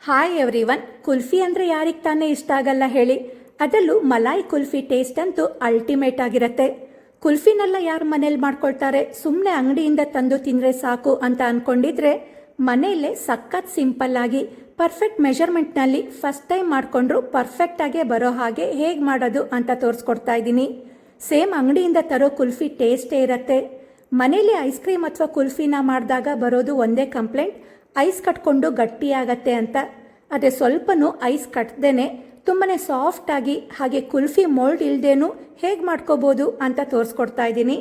Hi everyone. Kulfi ಅಂದರೆ ಯಾರಿಗೆ ತಾನೇ ಇಷ್ಟ ಆಗಲ್ಲ ಹೇಳಿ. ಅದರಲ್ಲೂ ಮಲಾಯಿ ಕುಲ್ಫಿ ಟೇಸ್ಟ್ ಅಂತೂ ಅಲ್ಟಿಮೇಟ್ ಆಗಿರುತ್ತೆ. ಕುಲ್ಫಿನೆಲ್ಲ ಯಾರು ಮನೇಲಿ ಮಾಡ್ಕೊಳ್ತಾರೆ, ಸುಮ್ಮನೆ ಅಂಗಡಿಯಿಂದ ತಂದು ತಿಂದರೆ ಸಾಕು ಅಂತ ಅಂದ್ಕೊಂಡಿದ್ರೆ ಮನೆಯಲ್ಲೇ ಸಖತ್ ಸಿಂಪಲ್ ಆಗಿ ಪರ್ಫೆಕ್ಟ್ ಮೆಷರ್ಮೆಂಟ್ನಲ್ಲಿ ಫಸ್ಟ್ ಟೈಮ್ ಮಾಡಿಕೊಂಡ್ರು ಪರ್ಫೆಕ್ಟಾಗೇ ಬರೋ ಹಾಗೆ ಹೇಗೆ ಮಾಡೋದು ಅಂತ ತೋರಿಸ್ಕೊಡ್ತಾ ಇದ್ದೀನಿ. ಸೇಮ್ ಅಂಗಡಿಯಿಂದ ತರೋ ಕುಲ್ಫಿ ಟೇಸ್ಟೇ ಇರುತ್ತೆ. ಮನೇಲಿ ಐಸ್ ಕ್ರೀಮ್ ಅಥವಾ ಕುಲ್ಫಿನ ಮಾಡಿದಾಗ ಬರೋದು ಒಂದೇ ಕಂಪ್ಲೇಂಟ್, ಐಸ್ ಕಟ್ಕೊಂಡು ಗಟ್ಟಿಯಾಗತ್ತೆ ಅಂತ. ಅದೇ ಸ್ವಲ್ಪನೂ ಐಸ್ ಕಟ್ಟದೇನೆ ತುಂಬಾ ಸಾಫ್ಟಾಗಿ ಹಾಗೆ ಕುಲ್ಫಿ ಮೋಲ್ಡ್ ಇಲ್ಲದೇನು ಹೇಗೆ ಮಾಡ್ಕೋಬೋದು ಅಂತ ತೋರಿಸ್ಕೊಡ್ತಾ ಇದ್ದೀನಿ.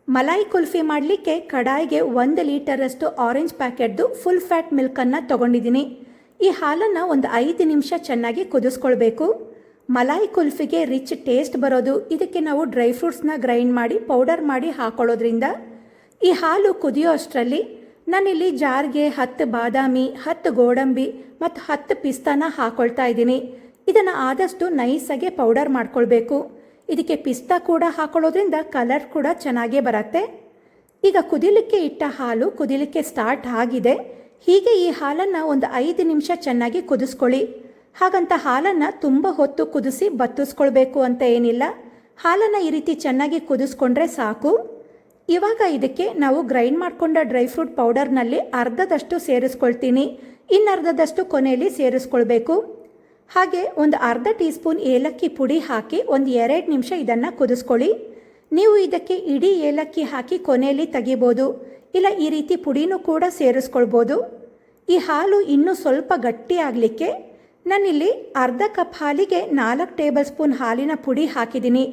ಮಲಾಯಿ ಕುಲ್ಫಿ ಮಾಡಲಿಕ್ಕೆ ಕಡಾಯಿಗೆ 1 ಲೀಟರಷ್ಟು ಆರೆಂಜ್ ಪ್ಯಾಕೆಟ್ದು ಫುಲ್ ಫ್ಯಾಟ್ ಮಿಲ್ಕನ್ನು ತೊಗೊಂಡಿದ್ದೀನಿ. ಈ ಹಾಲನ್ನು ಒಂದು 5 ನಿಮಿಷ ಚೆನ್ನಾಗಿ ಕುದಿಸ್ಕೊಳ್ಬೇಕು. ಮಲಾಯಿ ಕುಲ್ಫಿಗೆ ರಿಚ್ ಟೇಸ್ಟ್ ಬರೋದು ಇದಕ್ಕೆ ನಾವು ಡ್ರೈ ಫ್ರೂಟ್ಸ್ನ ಗ್ರೈಂಡ್ ಮಾಡಿ ಪೌಡರ್ ಮಾಡಿ ಹಾಕೊಳ್ಳೋದ್ರಿಂದ. ಈ ಹಾಲು ಕುದಿಯೋ ಅಷ್ಟರಲ್ಲಿ ನಾನಿಲ್ಲಿ ಜಾರ್ಗೆ 10 ಬಾದಾಮಿ, 10 ಗೋಡಂಬಿ ಮತ್ತು 10 ಪಿಸ್ತಾನ ಹಾಕೊಳ್ತಾ ಇದ್ದೀನಿ. ಇದನ್ನು ಆದಷ್ಟು ನೈಸಾಗೆ ಪೌಡರ್ ಮಾಡ್ಕೊಳ್ಬೇಕು. ಇದಕ್ಕೆ ಪಿಸ್ತಾ ಕೂಡ ಹಾಕೊಳ್ಳೋದ್ರಿಂದ ಕಲರ್ ಕೂಡ ಚೆನ್ನಾಗೇ ಬರುತ್ತೆ. ಈಗ ಕುದಿಲಿಕ್ಕೆ ಇಟ್ಟ ಹಾಲು ಕುದಿಲಿಕ್ಕೆ ಸ್ಟಾರ್ಟ್ ಆಗಿದೆ. ಹೀಗೆ ಈ ಹಾಲನ್ನು ಒಂದು 5 ನಿಮಿಷ ಚೆನ್ನಾಗಿ ಕುದಿಸ್ಕೊಳ್ಳಿ. ಹಾಗಂತ ಹಾಲನ್ನು ತುಂಬ ಹೊತ್ತು ಕುದಿಸಿ ಬತ್ತಿಸ್ಕೊಳ್ಬೇಕು ಅಂತ ಏನಿಲ್ಲ. ಹಾಲನ್ನು ಈ ರೀತಿ ಚೆನ್ನಾಗಿ ಕುದಿಸ್ಕೊಂಡ್ರೆ ಸಾಕು. ಇವಾಗ ಇದಕ್ಕೆ ನಾವು ಗ್ರೈಂಡ್ ಮಾಡಿಕೊಂಡ ಡ್ರೈ ಫ್ರೂಟ್ ಪೌಡರ್ನಲ್ಲಿ ಅರ್ಧದಷ್ಟು ಸೇರಿಸ್ಕೊಳ್ತೀನಿ, ಇನ್ನರ್ಧದಷ್ಟು ಕೊನೆಯಲ್ಲಿ ಸೇರಿಸ್ಕೊಳ್ಬೇಕು. ಹಾಗೆ ಒಂದು ಅರ್ಧ ಟೀ ಸ್ಪೂನ್ ಏಲಕ್ಕಿ ಪುಡಿ ಹಾಕಿ ಒಂದು 2 ನಿಮಿಷ ಇದನ್ನು ಕುದಿಸ್ಕೊಳ್ಳಿ. ನೀವು ಇದಕ್ಕೆ ಇಡೀ ಏಲಕ್ಕಿ ಹಾಕಿ ಕೊನೆಯಲ್ಲಿ ತೆಗಿಬೋದು, ಇಲ್ಲ ಈ ರೀತಿ ಪುಡಿನೂ ಕೂಡ ಸೇರಿಸ್ಕೊಳ್ಬೋದು. ಈ ಹಾಲು ಇನ್ನೂ ಸ್ವಲ್ಪ ಗಟ್ಟಿ ಆಗಲಿಕ್ಕೆ ನಾನಿಲ್ಲಿ ಅರ್ಧ ಕಪ್ ಹಾಲಿಗೆ 4 ಟೇಬಲ್ ಸ್ಪೂನ್ ಹಾಲಿನ ಪುಡಿ ಹಾಕಿದ್ದೀನಿ.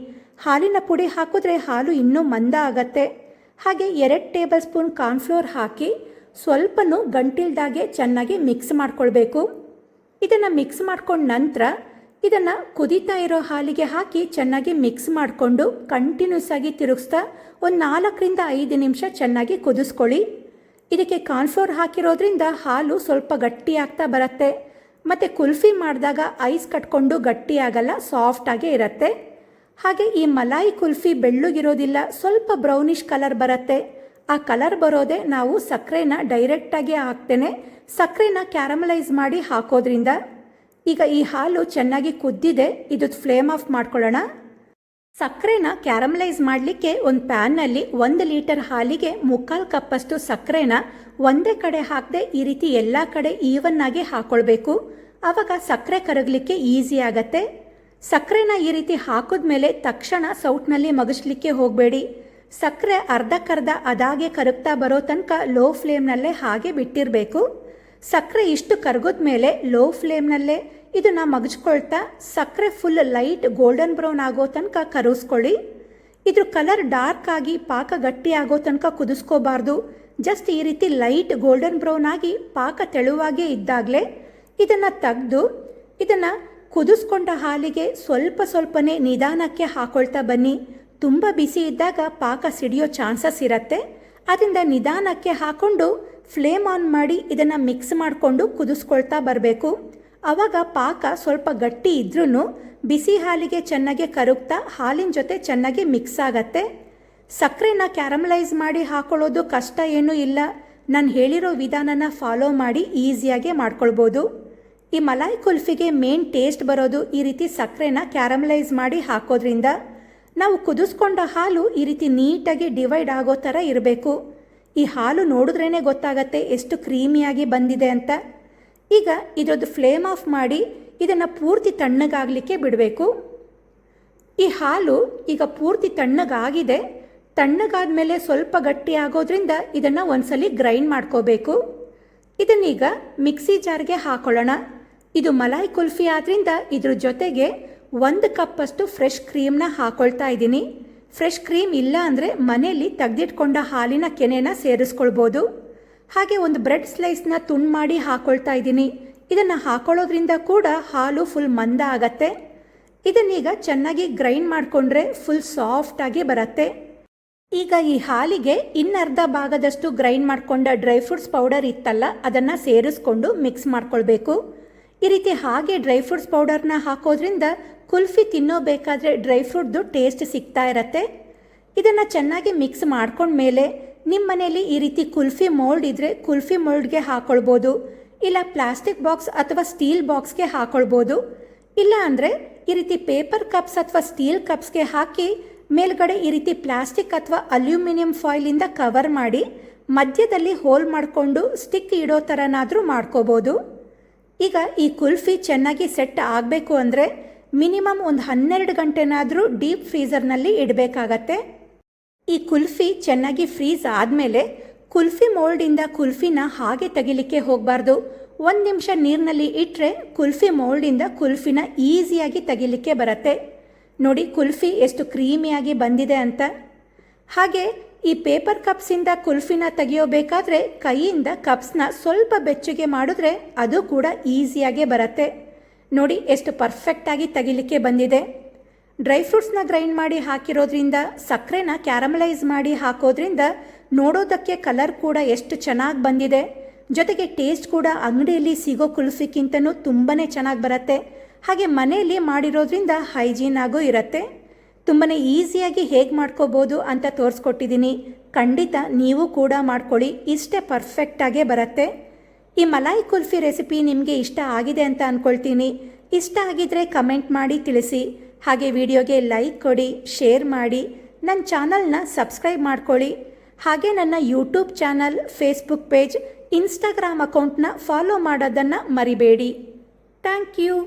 ಹಾಲಿನ ಪುಡಿ ಹಾಕಿದ್ರೆ ಹಾಲು ಇನ್ನೂ ಮಂದ ಆಗತ್ತೆ. ಹಾಗೆ 2 ಟೇಬಲ್ ಸ್ಪೂನ್ ಕಾರ್ನ್ಫ್ಲೋರ್ ಹಾಕಿ ಸ್ವಲ್ಪನೂ ಗಂಟಿಲ್ದಾಗೆ ಚೆನ್ನಾಗಿ ಮಿಕ್ಸ್ ಮಾಡ್ಕೊಳ್ಬೇಕು. ಇದನ್ನು ಮಿಕ್ಸ್ ಮಾಡ್ಕೊಂಡ ನಂತರ ಇದನ್ನು ಕುದೀತಾ ಇರೋ ಹಾಲಿಗೆ ಹಾಕಿ ಚೆನ್ನಾಗಿ ಮಿಕ್ಸ್ ಮಾಡಿಕೊಂಡು ಕಂಟಿನ್ಯೂಸ್ ಆಗಿ ತಿರುಗಿಸ್ತಾ ಒಂದು 4ರಿಂದ 5 ನಿಮಿಷ ಚೆನ್ನಾಗಿ ಕುದಿಸ್ಕೊಳ್ಳಿ. ಇದಕ್ಕೆ ಕಾರ್ನ್ಫ್ಲೋರ್ ಹಾಕಿರೋದ್ರಿಂದ ಹಾಲು ಸ್ವಲ್ಪ ಗಟ್ಟಿ ಆಗ್ತಾ ಬರುತ್ತೆ. ಮತ್ತು ಕುಲ್ಫಿ ಮಾಡಿದಾಗ ಐಸ್ ಕಟ್ಕೊಂಡು ಗಟ್ಟಿಯಾಗಲ್ಲ, ಸಾಫ್ಟಾಗೇ ಇರುತ್ತೆ. ಹಾಗೆ ಈ ಮಲಾಯಿ ಕುಲ್ಫಿ ಬೆಳ್ಳಗಿರೋದಿಲ್ಲ, ಸ್ವಲ್ಪ ಬ್ರೌನಿಷ್ ಕಲರ್ ಬರುತ್ತೆ. ಆ ಕಲರ್ ಬರೋದೇ ನಾವು ಸಕ್ಕರೆನ ಡೈರೆಕ್ಟಾಗಿ ಹಾಕ್ತೇನೆ ಸಕ್ಕರೆನ ಕ್ಯಾರಮಲೈಸ್ ಮಾಡಿ ಹಾಕೋದ್ರಿಂದ. ಈಗ ಈ ಹಾಲು ಚೆನ್ನಾಗಿ ಕುದ್ದಿದೆ, ಇದು ಫ್ಲೇಮ್ ಆಫ್ ಮಾಡ್ಕೊಳ್ಳೋಣ. ಸಕ್ಕರೆನ ಕ್ಯಾರಮಲೈಸ್ ಮಾಡಲಿಕ್ಕೆ ಒಂದು ಪ್ಯಾನ್ನಲ್ಲಿ 1 ಲೀಟರ್ ಹಾಲಿಗೆ 3/4 ಕಪ್ಪಷ್ಟು ಸಕ್ಕರೆನ ಒಂದೇ ಕಡೆ ಹಾಕದೆ ಈ ರೀತಿ ಎಲ್ಲ ಕಡೆ ಈವನ್ನಾಗಿ ಹಾಕ್ಕೊಳ್ಬೇಕು. ಆವಾಗ ಸಕ್ಕರೆ ಕರಗಲಿಕ್ಕೆ ಈಸಿ ಆಗತ್ತೆ. ಸಕ್ಕರೆನ ಈ ರೀತಿ ಹಾಕಿದ್ಮೇಲೆ ತಕ್ಷಣ ಸೌಟ್ನಲ್ಲಿ ಮಗಸ್ಲಿಕ್ಕೆ ಹೋಗಬೇಡಿ. ಸಕ್ಕರೆ ಅರ್ಧಕ್ಕರ್ಧ ಅದಾಗೆ ಕರಗ್ತಾ ಬರೋ ತನಕ ಲೋ ಫ್ಲೇಮ್ನಲ್ಲೇ ಹಾಗೆ ಬಿಟ್ಟಿರಬೇಕು. ಸಕ್ಕರೆ ಇಷ್ಟು ಕರಗಿದ್ಮೇಲೆ ಲೋ ಫ್ಲೇಮ್ನಲ್ಲೇ ಇದನ್ನು ಮಗಚ್ಕೊಳ್ತಾ ಸಕ್ಕರೆ ಫುಲ್ ಲೈಟ್ ಗೋಲ್ಡನ್ ಬ್ರೌನ್ ಆಗೋ ತನಕ ಕರಗಿಸ್ಕೊಳ್ಳಿ. ಇದ್ರ ಕಲರ್ ಡಾರ್ಕ್ ಆಗಿ ಪಾಕ ಗಟ್ಟಿ ಆಗೋ ತನಕ ಕುದಿಸ್ಕೋಬಾರ್ದು. ಜಸ್ಟ್ ಈ ರೀತಿ ಲೈಟ್ ಗೋಲ್ಡನ್ ಬ್ರೌನ್ ಆಗಿ ಪಾಕ ತೆಳುವಾಗೇ ಇದ್ದಾಗಲೇ ಇದನ್ನು ತೆಗೆದು ಇದನ್ನು ಕುದಿಸ್ಕೊಂಡ ಹಾಲಿಗೆ ಸ್ವಲ್ಪನೇ ನಿಧಾನಕ್ಕೆ ಹಾಕೊಳ್ತಾ ಬನ್ನಿ. ತುಂಬ ಬಿಸಿ ಇದ್ದಾಗ ಪಾಕ ಸಿಡಿಯೋ ಚಾನ್ಸಸ್ ಇರುತ್ತೆ. ಅದರಿಂದ ನಿಧಾನಕ್ಕೆ ಹಾಕ್ಕೊಂಡು ಫ್ಲೇಮ್ ಆನ್ ಮಾಡಿ ಇದನ್ನು ಮಿಕ್ಸ್ ಮಾಡಿಕೊಂಡು ಕುದಿಸ್ಕೊಳ್ತಾ ಬರಬೇಕು. ಆವಾಗ ಪಾಕ ಸ್ವಲ್ಪ ಗಟ್ಟಿ ಇದ್ರೂ ಬಿಸಿ ಹಾಲಿಗೆ ಚೆನ್ನಾಗಿ ಕರಗ್ತಾ ಹಾಲಿನ ಜೊತೆ ಚೆನ್ನಾಗಿ ಮಿಕ್ಸ್ ಆಗತ್ತೆ. ಸಕ್ಕರೆನ ಕ್ಯಾರಮಲೈಸ್ ಮಾಡಿ ಹಾಕೊಳ್ಳೋದು ಕಷ್ಟ ಏನೂ ಇಲ್ಲ. ನಾನು ಹೇಳಿರೋ ವಿಧಾನನ ಫಾಲೋ ಮಾಡಿ ಈಸಿಯಾಗೆ ಮಾಡ್ಕೊಳ್ಬೋದು. ಈ ಮಲಾಯಿ ಕುಲ್ಫಿಗೆ ಮೇನ್ ಟೇಸ್ಟ್ ಬರೋದು ಈ ರೀತಿ ಸಕ್ಕರೆನ ಕ್ಯಾರಮಲೈಸ್ ಮಾಡಿ ಹಾಕೋದ್ರಿಂದ. ನಾವು ಕುದಿಸ್ಕೊಂಡ ಹಾಲು ಈ ರೀತಿ ನೀಟಾಗಿ ಡಿವೈಡ್ ಆಗೋ ಥರ ಇರಬೇಕು. ಈ ಹಾಲು ನೋಡಿದ್ರೇ ಗೊತ್ತಾಗತ್ತೆ ಎಷ್ಟು ಕ್ರೀಮಿಯಾಗಿ ಬಂದಿದೆ ಅಂತ. ಈಗ ಇದರದ್ದು ಫ್ಲೇಮ್ ಆಫ್ ಮಾಡಿ ಇದನ್ನು ಪೂರ್ತಿ ತಣ್ಣಗಾಗಲಿಕ್ಕೆ ಬಿಡಬೇಕು. ಈ ಹಾಲು ಈಗ ಪೂರ್ತಿ ತಣ್ಣಗಾಗಿದೆ. ತಣ್ಣಗಾದ ಮೇಲೆ ಸ್ವಲ್ಪ ಗಟ್ಟಿ ಆಗೋದ್ರಿಂದ ಇದನ್ನು ಒಂದ್ಸಲಿ ಗ್ರೈಂಡ್ ಮಾಡ್ಕೋಬೇಕು. ಇದನ್ನೀಗ ಮಿಕ್ಸಿ ಜಾರ್ಗೆ ಹಾಕೊಳ್ಳೋಣ. ಇದು ಮಲಾಯಿ ಕುಲ್ಫಿ ಆದ್ದರಿಂದ ಇದ್ರ ಜೊತೆಗೆ 1 ಕಪ್ಪಷ್ಟು ಫ್ರೆಶ್ ಕ್ರೀಮ್ನ ಹಾಕೊಳ್ತಾ ಇದ್ದೀನಿ. ಫ್ರೆಶ್ ಕ್ರೀಮ್ ಇಲ್ಲ ಅಂದರೆ ಮನೆಯಲ್ಲಿ ತೆಗೆದಿಟ್ಕೊಂಡ ಹಾಲಿನ ಕೆನೆನ ಸೇರಿಸ್ಕೊಳ್ಬೋದು. ಹಾಗೆ ಒಂದು ಬ್ರೆಡ್ ಸ್ಲೈಸ್ನ ತುಂಡು ಮಾಡಿ ಹಾಕೊಳ್ತಾ ಇದ್ದೀನಿ. ಇದನ್ನು ಹಾಕೊಳ್ಳೋದ್ರಿಂದ ಕೂಡ ಹಾಲು ಫುಲ್ ಮಂದ ಆಗತ್ತೆ. ಇದನ್ನೀಗ ಚೆನ್ನಾಗಿ ಗ್ರೈಂಡ್ ಮಾಡಿಕೊಂಡ್ರೆ ಫುಲ್ ಸಾಫ್ಟಾಗಿ ಬರುತ್ತೆ. ಈಗ ಈ ಹಾಲಿಗೆ ಇನ್ನರ್ಧ ಭಾಗದಷ್ಟು ಗ್ರೈಂಡ್ ಮಾಡಿಕೊಂಡ ಡ್ರೈ ಫ್ರೂಟ್ಸ್ ಪೌಡರ್ ಇತ್ತಲ್ಲ ಅದನ್ನು ಸೇರಿಸ್ಕೊಂಡು ಮಿಕ್ಸ್ ಮಾಡ್ಕೊಳ್ಬೇಕು. ಈ ರೀತಿ ಹಾಗೆ ಡ್ರೈ ಫ್ರೂಟ್ಸ್ ಪೌಡರ್ನ ಹಾಕೋದ್ರಿಂದ ಕುಲ್ಫಿ ತಿನ್ನೋಬೇಕಾದ್ರೆ ಡ್ರೈ ಫ್ರೂಟ್ದು ಟೇಸ್ಟ್ ಸಿಗ್ತಾ ಇರತ್ತೆ. ಇದನ್ನು ಚೆನ್ನಾಗಿ ಮಿಕ್ಸ್ ಮಾಡ್ಕೊಂಡ್ಮೇಲೆ ನಿಮ್ಮ ಮನೇಲಿ ಈ ರೀತಿ ಕುಲ್ಫಿ ಮೋಲ್ಡ್ ಇದ್ದರೆ ಕುಲ್ಫಿ ಮೋಲ್ಡ್ಗೆ ಹಾಕ್ಕೊಳ್ಬೋದು. ಇಲ್ಲ ಪ್ಲಾಸ್ಟಿಕ್ ಬಾಕ್ಸ್ ಅಥವಾ ಸ್ಟೀಲ್ ಬಾಕ್ಸ್ಗೆ ಹಾಕೊಳ್ಬೋದು. ಇಲ್ಲ ಅಂದರೆ ಈ ರೀತಿ ಪೇಪರ್ ಕಪ್ಸ್ ಅಥವಾ ಸ್ಟೀಲ್ ಕಪ್ಸ್ಗೆ ಹಾಕಿ ಮೇಲ್ಗಡೆ ಈ ರೀತಿ ಪ್ಲಾಸ್ಟಿಕ್ ಅಥವಾ ಅಲ್ಯೂಮಿನಿಯಂ ಫಾಯಿಲಿಂದ ಕವರ್ ಮಾಡಿ ಮಧ್ಯದಲ್ಲಿ ಹೋಲ್ ಮಾಡಿಕೊಂಡು ಸ್ಟಿಕ್ ಇಡೋ ಥರನಾದರೂ ಮಾಡ್ಕೋಬೋದು. ಈಗ ಈ ಕುಲ್ಫಿ ಚೆನ್ನಾಗಿ ಸೆಟ್ ಆಗಬೇಕು ಅಂದರೆ ಮಿನಿಮಮ್ ಒಂದು 12 ಗಂಟೆನಾದರೂ ಡೀಪ್ ಫ್ರೀಝರ್ನಲ್ಲಿ ಇಡಬೇಕಾಗತ್ತೆ. ಈ ಕುಲ್ಫಿ ಚೆನ್ನಾಗಿ ಫ್ರೀಸ್ ಆದಮೇಲೆ ಕುಲ್ಫಿ ಮೋಲ್ಡಿಂದ ಕುಲ್ಫಿನ ಹಾಗೆ ತೆಗಿಲಿಕ್ಕೆ ಹೋಗಬಾರ್ದು. 1 ನಿಮಿಷ ನೀರಿನಲ್ಲಿ ಇಟ್ಟರೆ ಕುಲ್ಫಿ ಮೋಲ್ಡಿಂದ ಕುಲ್ಫಿನ ಈಸಿಯಾಗಿ ತೆಗಿಲಿಕ್ಕೆ ಬರುತ್ತೆ. ನೋಡಿ ಕುಲ್ಫಿ ಎಷ್ಟು ಕ್ರೀಮಿಯಾಗಿ ಬಂದಿದೆ ಅಂತ. ಹಾಗೆ ಈ ಪೇಪರ್ ಕಪ್ಸಿಂದ ಕುಲ್ಫಿನ ತೆಗೆಯೋಬೇಕಾದ್ರೆ ಕೈಯಿಂದ ಕಪ್ಸ್ನ ಸ್ವಲ್ಪ ಬೆಚ್ಚಗೆ ಮಾಡಿದ್ರೆ ಅದು ಕೂಡ ಈಸಿಯಾಗಿ ಬರುತ್ತೆ. ನೋಡಿ ಎಷ್ಟು ಪರ್ಫೆಕ್ಟಾಗಿ ತೆಗಿಲಿಕ್ಕೆ ಬಂದಿದೆ. ಡ್ರೈ ಫ್ರೂಟ್ಸ್ನ ಗ್ರೈಂಡ್ ಮಾಡಿ ಹಾಕಿರೋದ್ರಿಂದ, ಸಕ್ಕರೆನ ಕ್ಯಾರಮಲೈಸ್ ಮಾಡಿ ಹಾಕೋದ್ರಿಂದ ನೋಡೋದಕ್ಕೆ ಕಲರ್ ಕೂಡ ಎಷ್ಟು ಚೆನ್ನಾಗಿ ಬಂದಿದೆ. ಜೊತೆಗೆ ಟೇಸ್ಟ್ ಕೂಡ ಅಂಗಡಿಯಲ್ಲಿ ಸಿಗೋ ಕುಲ್ಫಿಗಿಂತನೂ ತುಂಬಾ ಚೆನ್ನಾಗಿ ಬರುತ್ತೆ. ಹಾಗೆ ಮನೆಯಲ್ಲಿ ಮಾಡಿರೋದ್ರಿಂದ ಹೈಜೀನ್ ಆಗೋ ಇರುತ್ತೆ. ತುಂಬಾ ಈಸಿಯಾಗಿ ಹೇಗೆ ಮಾಡ್ಕೋಬೋದು ಅಂತ ತೋರಿಸ್ಕೊಟ್ಟಿದ್ದೀನಿ. ಖಂಡಿತ ನೀವು ಕೂಡ ಮಾಡ್ಕೊಳ್ಳಿ, ಇಷ್ಟೇ ಪರ್ಫೆಕ್ಟಾಗೇ ಬರುತ್ತೆ. ಈ ಮಲಾಯಿ ಕುಲ್ಫಿ ರೆಸಿಪಿ ನಿಮಗೆ ಇಷ್ಟ ಆಗಿದೆ ಅಂತ ಅಂದ್ಕೊಳ್ತೀನಿ. ಇಷ್ಟ ಆಗಿದ್ರೆ ಕಮೆಂಟ್ ಮಾಡಿ ತಿಳಿಸಿ. ಹಾಗೆ ವಿಡಿಯೋಗೆ ಲೈಕ್ ಕೊಡಿ, ಶೇರ್ ಮಾಡಿ, ನನ್ನ ಚಾನಲ್ನ ಸಬ್ಸ್ಕ್ರೈಬ್ ಮಾಡ್ಕೊಳ್ಳಿ. ಹಾಗೆ ನನ್ನ YouTube channel, Facebook page, Instagram ಅಕೌಂಟ್ನ ಫಾಲೋ ಮಾಡೋದನ್ನು ಮರಿಬೇಡಿ. Thank you.